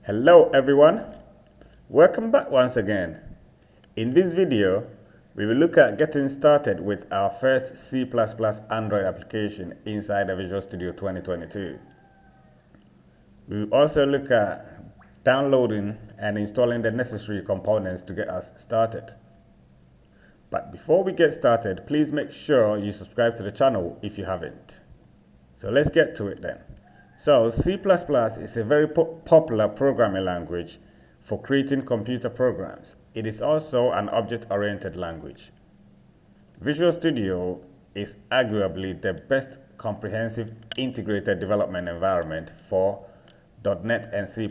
Hello everyone, welcome back once again. In this video, we will look at getting started with our first C++ Android application inside the Visual Studio 2022. We will also look at downloading and installing the necessary components to get us started. But before we get started, please make sure you subscribe to the channel if you haven't. So let's get to it then. So C++ is a very popular programming language for creating computer programs. It is also an object-oriented language. Visual Studio is arguably the best comprehensive integrated development environment for .NET and C++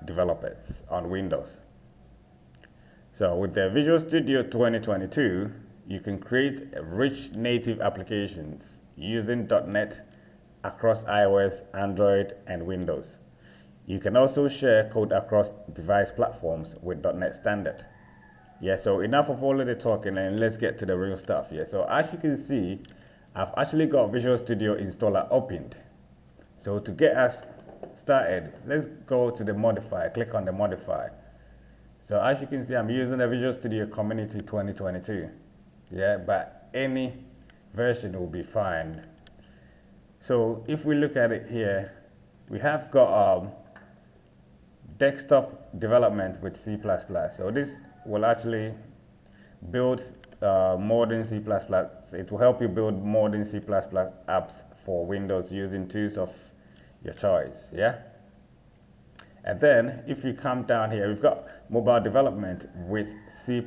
developers on Windows. So with the Visual Studio 2022, you can create rich native applications using .NET across iOS, Android, and Windows. You can also share code across device platforms with .NET Standard. Yeah, so enough of all of the talking and let's get to the real stuff. Yeah, so as you can see, I've actually got Visual Studio Installer opened. So to get us started, let's go to the modify, click on the modify. So as you can see, I'm using the Visual Studio Community 2022. Yeah, but any version will be fine. So if we look at it here, we have got desktop development with C++. So this will actually build modern C++. It will help you build modern C++ apps for Windows using tools of your choice, yeah? And then if you come down here, we've got mobile development with C++.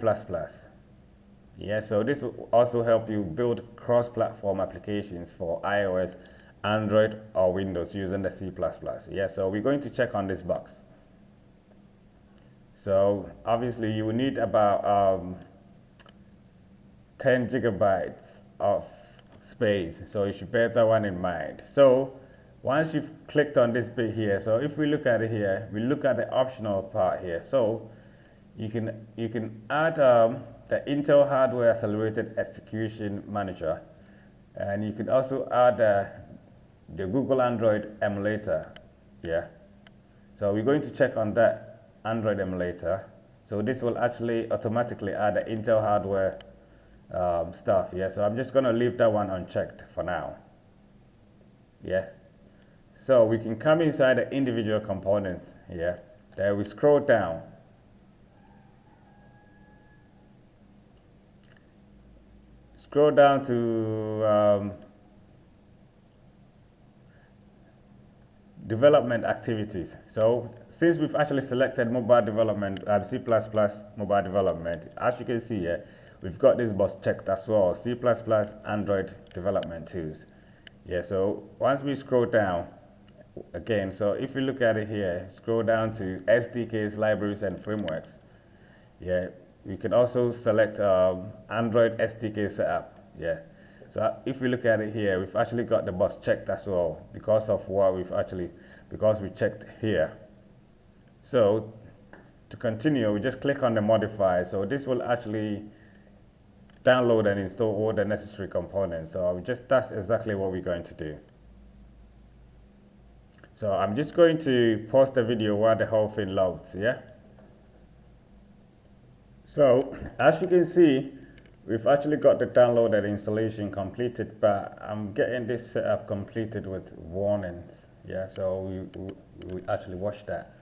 Yeah, so this will also help you build cross-platform applications for iOS, Android, or Windows using the C++. Yeah, so we're going to check on this box. So obviously you will need about 10 gigabytes of space. So you should bear that one in mind. So once you've clicked on this bit here, so if we look at it here, we look at the optional part here. So you can add the Intel Hardware Accelerated Execution Manager, and you can also add the Google Android emulator. Yeah, so we're going to check on that Android emulator. So this will actually automatically add the Intel hardware stuff. Yeah, so I'm just going to leave that one unchecked for now. Yeah, so we can come inside the individual components here. There we scroll down. Scroll down to development activities. So since we've actually selected mobile development, C++ mobile development, as you can see here, we've got this box checked as well, C++ Android development tools. Yeah, so once we scroll down, again, so if you look at it here, scroll down to SDKs, libraries, and frameworks. Yeah, you can also select Android SDK setup. Yeah. So if we look at it here, we've actually got the box checked as well because of what because we checked here. So to continue, we just click on the modify. So this will actually download and install all the necessary components. So that's exactly what we're going to do. So I'm just going to pause the video while the whole thing loads, yeah? So as you can see, we've actually got the download and installation completed, but I'm getting this setup completed with warnings. Yeah, so we actually watch that.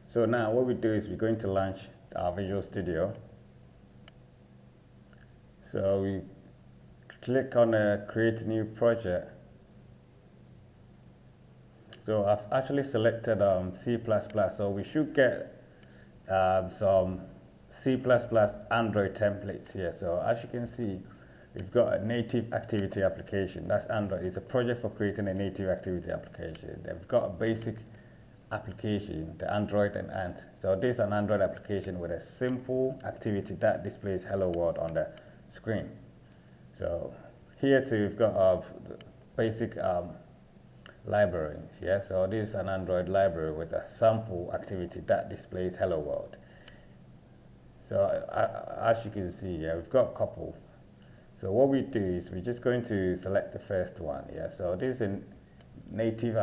So now what we do is we're going to launch our Visual Studio. So we click on create new project. So I've actually selected C++, so we should get some C++ Android templates here. So as you can see, we've got a native activity application. That's Android. It's a project for creating a native activity application. They've got a basic application, the Android and Ant. So this is an Android application with a simple activity that displays Hello World on the screen. So here too, we've got a basic library. Yeah, so this is an Android library with a sample activity that displays Hello World. So as you can see, yeah, we've got a couple. So what we do is we're just going to select the first one. Yeah, so this is a native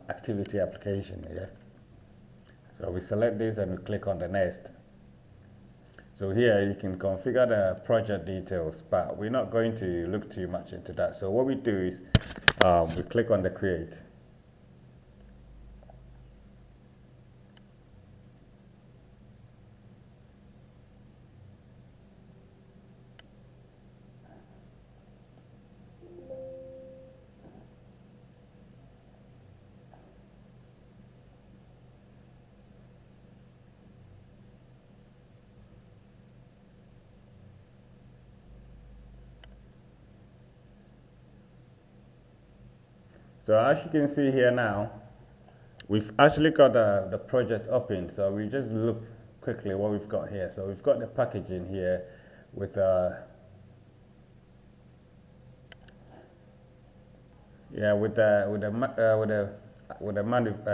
activity application. Yeah, So we select this and we click on the next. So here you can configure the project details, but we're not going to look too much into that. So what we do is we click on the create. So as you can see here now, we've actually got the project open. So we just look quickly what we've got here. So we've got the packaging here with yeah, with the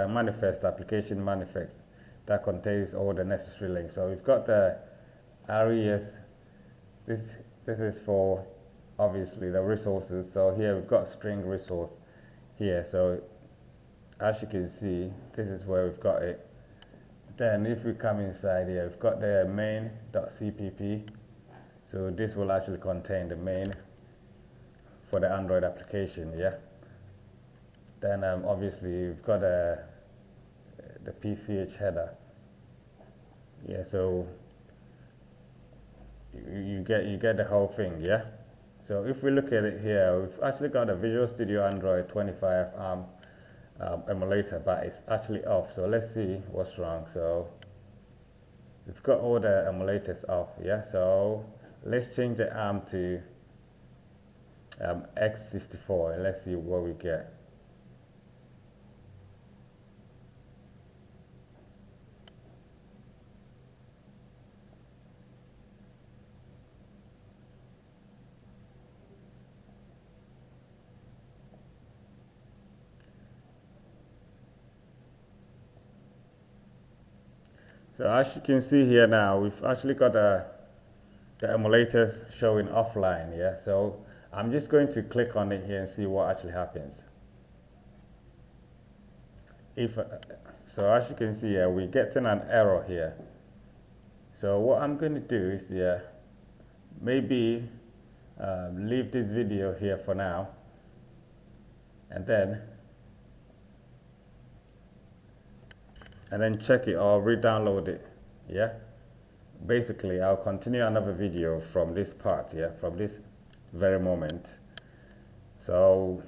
manifest application manifest that contains all the necessary links. So we've got the RES. This is for obviously the resources. So here we've got string resource here. So as you can see, this is where we've got it. Then if we come inside here, we've got the main.cpp. So this will actually contain the main for the Android application, yeah. Then obviously we've got the PCH header. Yeah, so you get the whole thing, yeah. So if we look at it here, we've actually got a Visual Studio Android 25 ARM emulator, but it's actually off. So let's see what's wrong. So we've got all the emulators off, yeah. So let's change the ARM to x64 and let's see what we get. So as you can see here now, we've actually got the emulators showing offline, yeah. So I'm just going to click on it here and see what actually happens. So as you can see here, we're getting an error here. So what I'm going to do is maybe leave this video here for now, and then check it or re-download it, yeah. Basically I'll continue another video from this part, yeah, from this very moment. So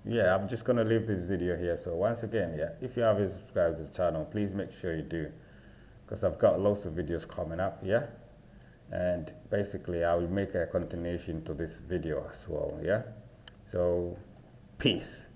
yeah, I'm just gonna leave this video here. So once again, yeah, if you haven't subscribed to the channel, please make sure you do, because I've got lots of videos coming up, yeah. And basically I will make a continuation to this video as well, yeah. So peace.